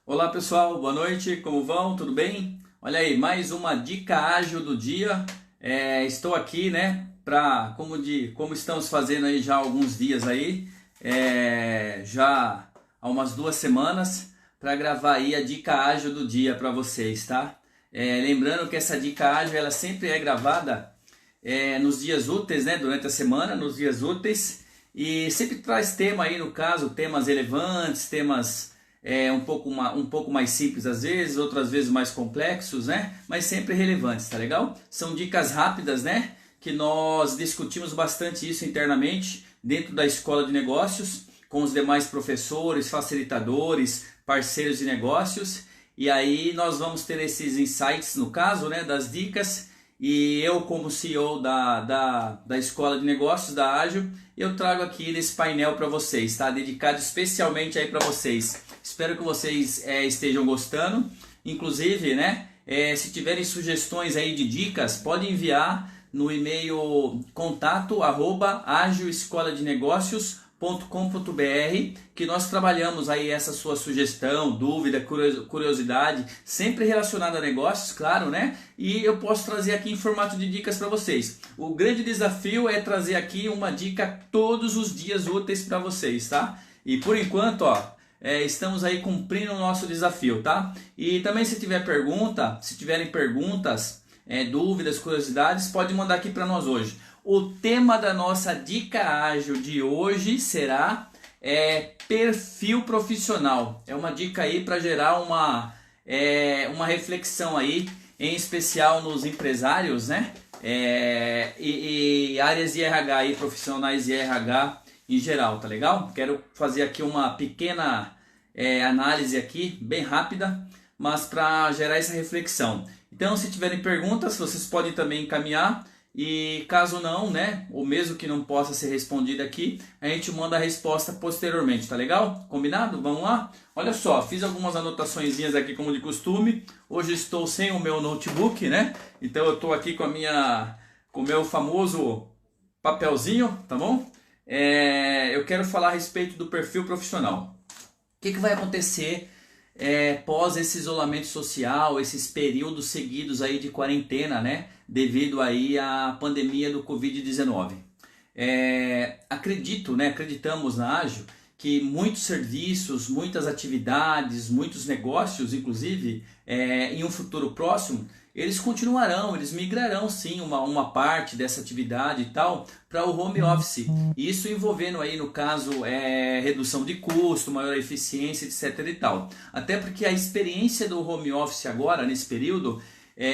Olá pessoal, boa noite, como vão? Tudo bem? Olha aí, mais uma dica ágil do dia. Estou aqui, né, como estamos fazendo aí já há alguns dias aí, já há umas 2 semanas, para gravar aí a dica ágil do dia para vocês, tá? Lembrando que essa dica ágil ela sempre é gravada nos dias úteis, né, durante a semana, nos dias úteis, e sempre traz tema aí, no caso, temas relevantes, temas um pouco mais simples às vezes, outras vezes mais complexos, né? Mas sempre relevantes, tá legal? São dicas rápidas, né? Que nós discutimos bastante isso internamente dentro da escola de negócios, com os demais professores, facilitadores, parceiros de negócios. E aí nós vamos ter esses insights, no caso, né? Das dicas. E eu, como CEO da Escola de Negócios, da Ágil, eu trago aqui nesse painel para vocês, tá? Dedicado especialmente aí para vocês. Espero que vocês estejam gostando. Inclusive, né? Se tiverem sugestões aí de dicas, pode enviar no e-mail contato@agilescoladenegocios.com.br, que nós trabalhamos aí essa sua sugestão, dúvida, curiosidade, sempre relacionada a negócios, claro, né? E eu posso trazer aqui em formato de dicas para vocês. O grande desafio é trazer aqui uma dica todos os dias úteis para vocês, tá? E por enquanto, ó, estamos aí cumprindo o nosso desafio, tá? E também se tiverem perguntas, dúvidas, curiosidades, pode mandar aqui para nós hoje. O tema da nossa dica ágil de hoje será perfil profissional. É uma dica aí para gerar uma reflexão aí, em especial nos empresários, né? E áreas de RH aí, profissionais de RH em geral, tá legal? Quero fazer aqui uma pequena análise aqui, bem rápida, mas para gerar essa reflexão. Então, se tiverem perguntas, vocês podem também encaminhar. E caso não, né, ou mesmo que não possa ser respondida aqui, a gente manda a resposta posteriormente, tá legal? Combinado? Vamos lá? Olha só, fiz algumas anotaçõezinhas aqui como de costume. Hoje estou sem o meu notebook, né? Então eu estou aqui com o meu famoso papelzinho, tá bom? Eu quero falar a respeito do perfil profissional. O que vai acontecer pós esse isolamento social, esses períodos seguidos aí de quarentena, né? Devido aí à pandemia do Covid-19. Acreditamos na Ágil que muitos serviços, muitas atividades, muitos negócios, inclusive, em um futuro próximo, eles migrarão sim uma parte dessa atividade e tal para o home office. Isso envolvendo aí, no caso, redução de custo, maior eficiência, etc e tal. Até porque a experiência do home office agora, nesse período,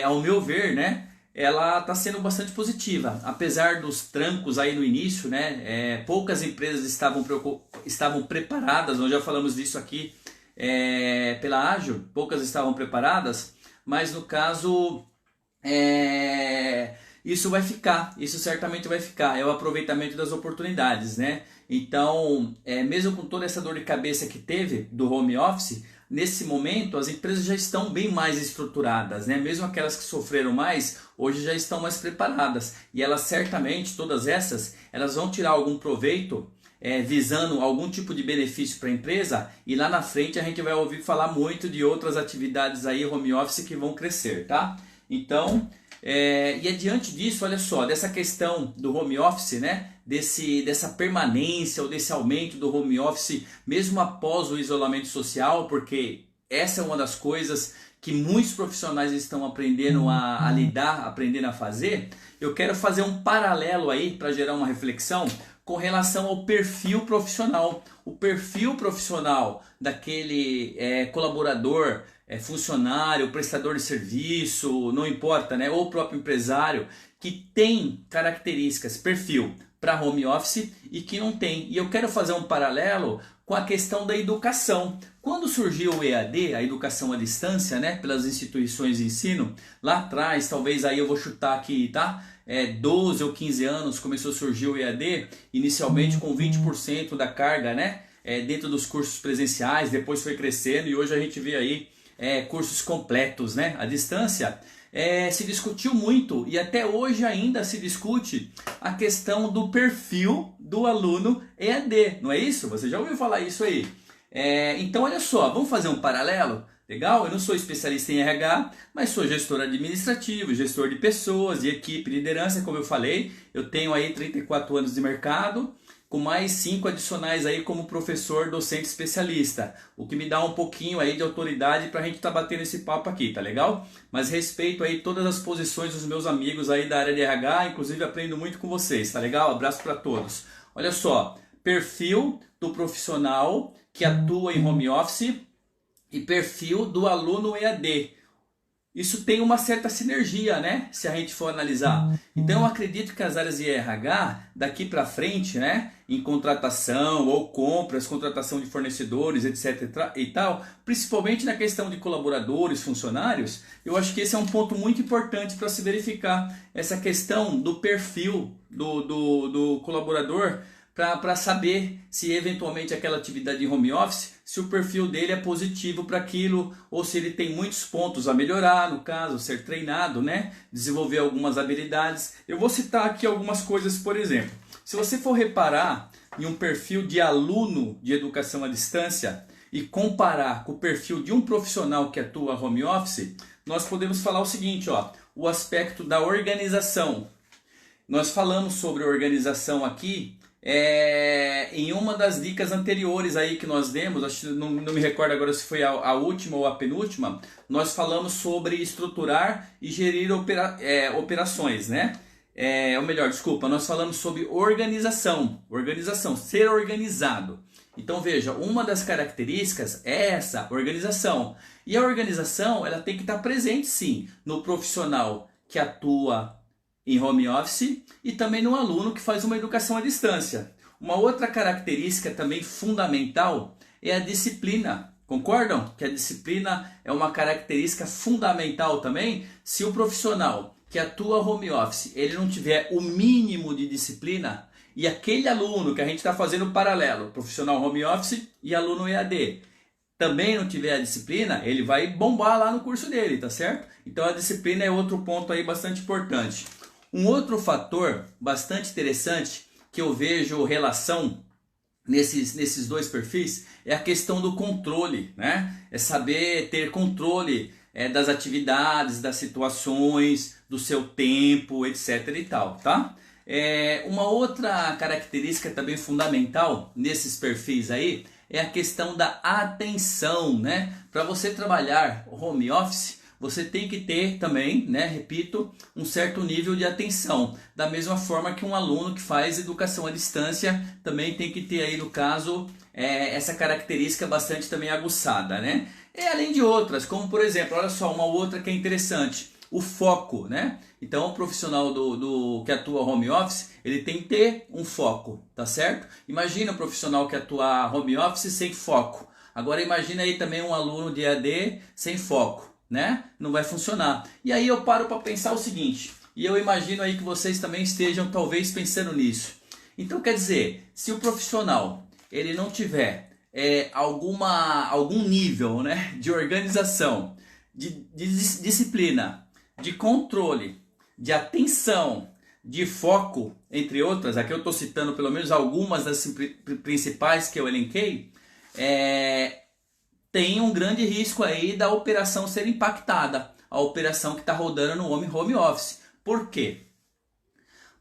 ao meu ver, né, ela está sendo bastante positiva. Apesar dos trancos aí no início, né, poucas empresas estavam preparadas, nós já falamos disso aqui pela Ágil, poucas estavam preparadas, mas no caso isso certamente vai ficar, é o aproveitamento das oportunidades, né? Então, mesmo com toda essa dor de cabeça que teve do home office, nesse momento as empresas já estão bem mais estruturadas, né? Mesmo aquelas que sofreram mais, hoje já estão mais preparadas, e elas certamente, todas essas, elas vão tirar algum proveito, visando algum tipo de benefício para a empresa, e lá na frente a gente vai ouvir falar muito de outras atividades aí home office que vão crescer, tá? Então, e adiante disso, olha só, dessa questão do home office, né? Dessa permanência ou desse aumento do home office, mesmo após o isolamento social, porque essa é uma das coisas que muitos profissionais estão aprendendo a lidar, aprendendo a fazer. Eu quero fazer um paralelo aí para gerar uma reflexão com relação ao perfil profissional. O perfil profissional daquele colaborador, funcionário, prestador de serviço, não importa, né? Ou o próprio empresário, que tem características, perfil para home office e que não tem. E eu quero fazer um paralelo com a questão da educação. Quando surgiu o EAD, a educação à distância, né, pelas instituições de ensino, lá atrás, talvez aí eu vou chutar aqui, tá? 12 ou 15 anos começou a surgir o EAD, inicialmente com 20% da carga, né, dentro dos cursos presenciais, depois foi crescendo e hoje a gente vê aí cursos completos, né, à distância. Se discutiu muito e até hoje ainda se discute a questão do perfil do aluno EAD, não é isso? Você já ouviu falar isso aí? Então, olha só, vamos fazer um paralelo? Legal? Eu não sou especialista em RH, mas sou gestor administrativo, gestor de pessoas, de equipe, liderança, como eu falei. Eu tenho aí 34 anos de mercado, com mais 5 adicionais aí como professor, docente especialista. O que me dá um pouquinho aí de autoridade para a gente estar batendo esse papo aqui, tá legal? Mas respeito aí todas as posições dos meus amigos aí da área de RH, inclusive aprendo muito com vocês, tá legal? Abraço para todos. Olha só, perfil do profissional que atua em home office e perfil do aluno EAD. Isso tem uma certa sinergia, né? Se a gente for analisar. Então eu acredito que as áreas de RH, daqui para frente, né? Em contratação ou compras, contratação de fornecedores, etc. e tal, principalmente na questão de colaboradores, funcionários, eu acho que esse é um ponto muito importante para se verificar essa questão do perfil do colaborador, para saber se eventualmente aquela atividade de home office, se o perfil dele é positivo para aquilo, ou se ele tem muitos pontos a melhorar, no caso, ser treinado, né? Desenvolver algumas habilidades. Eu vou citar aqui algumas coisas, por exemplo. Se você for reparar em um perfil de aluno de educação à distância e comparar com o perfil de um profissional que atua home office, nós podemos falar o seguinte, ó, o aspecto da organização. Nós falamos sobre organização aqui, em uma das dicas anteriores aí que nós demos, acho que não me recordo agora se foi a última ou a penúltima, nós falamos sobre estruturar e gerir operações, né? Ou melhor, desculpa, nós falamos sobre organização, ser organizado. Então veja, uma das características é essa, organização. E a organização, ela tem que estar presente sim, no profissional que atua em home office e também no aluno que faz uma educação à distância. Uma outra característica também fundamental é a disciplina. Concordam? Que a disciplina é uma característica fundamental também. Se o profissional que atua home office, ele não tiver o mínimo de disciplina, e aquele aluno que a gente está fazendo paralelo, profissional home office e aluno EAD, também não tiver a disciplina, ele vai bombar lá no curso dele, tá certo? Então a disciplina é outro ponto aí bastante importante. Um outro fator bastante interessante que eu vejo relação nesses dois perfis é a questão do controle, né? É saber ter controle das atividades, das situações, do seu tempo, etc e tal, tá? Uma outra característica também fundamental nesses perfis aí é a questão da atenção, né? Para você trabalhar home office, você tem que ter também, né, repito, um certo nível de atenção. Da mesma forma que um aluno que faz educação à distância também tem que ter aí, no caso, essa característica bastante também aguçada, né? E além de outras, como por exemplo, olha só, uma outra que é interessante, o foco, né? Então o profissional que atua home office, ele tem que ter um foco, tá certo? Imagina um profissional que atua home office sem foco. Agora imagina aí também um aluno de EAD sem foco, né? Não vai funcionar. E aí eu paro para pensar o seguinte, e eu imagino aí que vocês também estejam talvez pensando nisso. Então quer dizer, se o profissional ele não tiver algum nível, né, de organização, de disciplina, de controle, de atenção, de foco, entre outras, aqui eu estou citando pelo menos algumas das principais que eu elenquei, tem um grande risco aí da operação ser impactada, a operação que está rodando no home office. Por quê?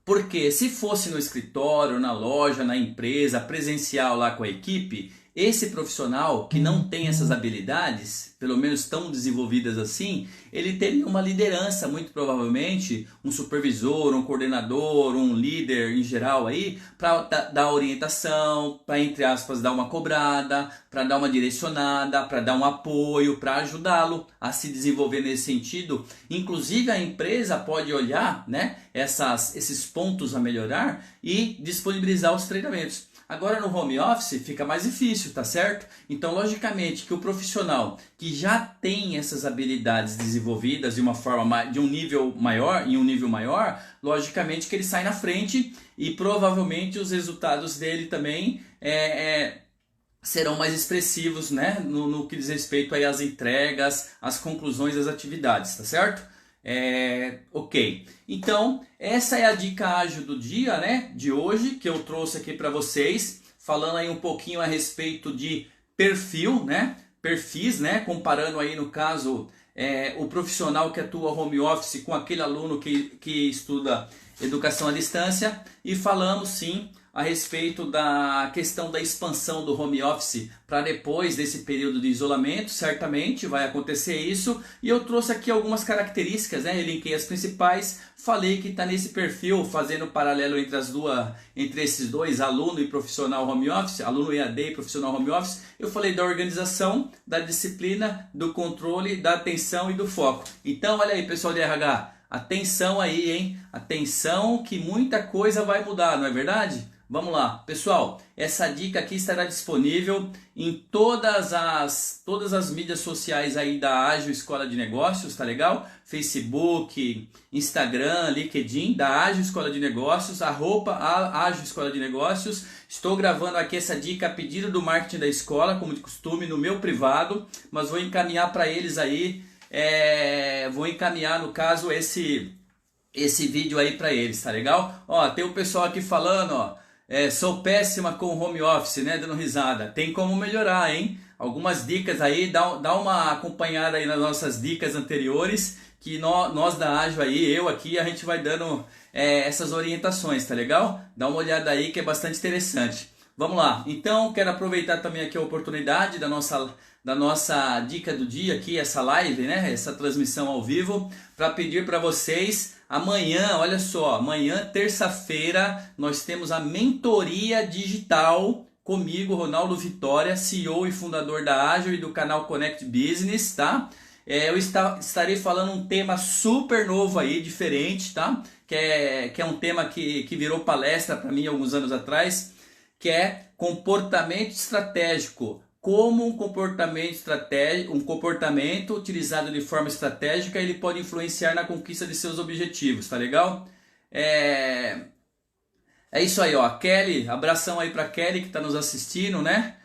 Porque se fosse no escritório, na loja, na empresa, presencial lá com a equipe, esse profissional que não tem essas habilidades, pelo menos tão desenvolvidas assim, ele teria uma liderança, muito provavelmente, um supervisor, um coordenador, um líder em geral aí, para dar orientação, para, entre aspas, dar uma cobrada, para dar uma direcionada, para dar um apoio, para ajudá-lo a se desenvolver nesse sentido. Inclusive a empresa pode olhar, né, esses pontos a melhorar e disponibilizar os treinamentos. Agora no home office fica mais difícil, tá certo? Então logicamente que o profissional que já tem essas habilidades desenvolvidas de uma forma de um nível maior, logicamente que ele sai na frente e provavelmente os resultados dele também serão mais expressivos, né? No que diz respeito aí às entregas, às conclusões das atividades, tá certo? Ok, então essa é a dica ágil do dia, né, de hoje, que eu trouxe aqui para vocês, falando aí um pouquinho a respeito de perfil, né? Perfis, né? Comparando aí no caso o profissional que atua home office com aquele aluno que estuda educação à distância, e falamos sim a respeito da questão da expansão do home office para depois desse período de isolamento. Certamente vai acontecer isso, e eu trouxe aqui algumas características, né? Elenquei as principais, falei que está nesse perfil, fazendo paralelo entre esses dois, aluno e profissional home office, aluno EAD e profissional home office. Eu falei da organização, da disciplina, do controle, da atenção e do foco. Então olha aí, pessoal de RH, atenção aí, hein? Atenção que muita coisa vai mudar, não é verdade? Vamos lá, pessoal, essa dica aqui estará disponível em todas as mídias sociais aí da Ágil Escola de Negócios, tá legal? Facebook, Instagram, LinkedIn, da Ágil Escola de Negócios, @Ágil Escola de Negócios. Estou gravando aqui essa dica a pedido do marketing da escola, como de costume, no meu privado, mas vou encaminhar para eles aí, vou encaminhar no caso esse vídeo aí para eles, tá legal? Ó, tem o pessoal aqui falando, ó. Sou péssima com home office, né? Dando risada. Tem como melhorar, hein? Algumas dicas aí, dá uma acompanhada aí nas nossas dicas anteriores, que nós da Ágil aí, eu aqui, a gente vai dando essas orientações, tá legal? Dá uma olhada aí que é bastante interessante. Vamos lá. Então, quero aproveitar também aqui a oportunidade da nossa dica do dia aqui, essa live, né? Essa transmissão ao vivo, para pedir para vocês. Amanhã, olha só, amanhã, terça-feira, nós temos a mentoria digital comigo, Ronaldo Vitória, CEO e fundador da Ágil e do canal Connect Business, tá? Eu estarei falando um tema super novo aí, diferente, tá? Que é um tema que virou palestra para mim alguns anos atrás, que é comportamento estratégico. Como um comportamento utilizado de forma estratégica, ele pode influenciar na conquista de seus objetivos, tá legal? É isso aí, ó. Kelly, abração aí pra Kelly que tá nos assistindo, né?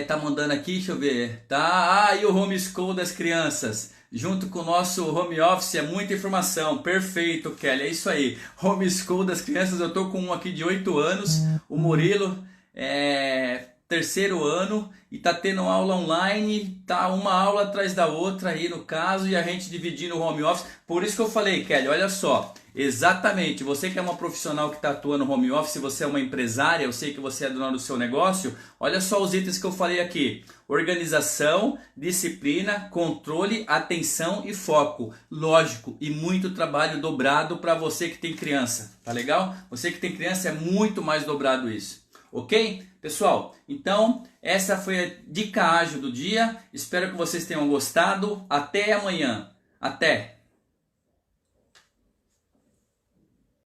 Tá mandando aqui, deixa eu ver. Tá, e o homeschool das crianças? Junto com o nosso home office, é muita informação. Perfeito, Kelly, é isso aí. Homeschool das crianças, eu tô com um aqui de 8 anos, o Murilo, terceiro ano, e tá tendo aula online, tá uma aula atrás da outra aí no caso, e a gente dividindo o home office. Por isso que eu falei, Kelly, olha só, exatamente, você que é uma profissional que está atuando no home office, você é uma empresária, eu sei que você é dona do seu negócio, olha só os itens que eu falei aqui: organização, disciplina, controle, atenção e foco. Lógico, e muito trabalho dobrado para você que tem criança, tá legal? Você que tem criança, é muito mais dobrado isso. Ok? Pessoal, então essa foi a dica ágil do dia. Espero que vocês tenham gostado. Até amanhã. Até!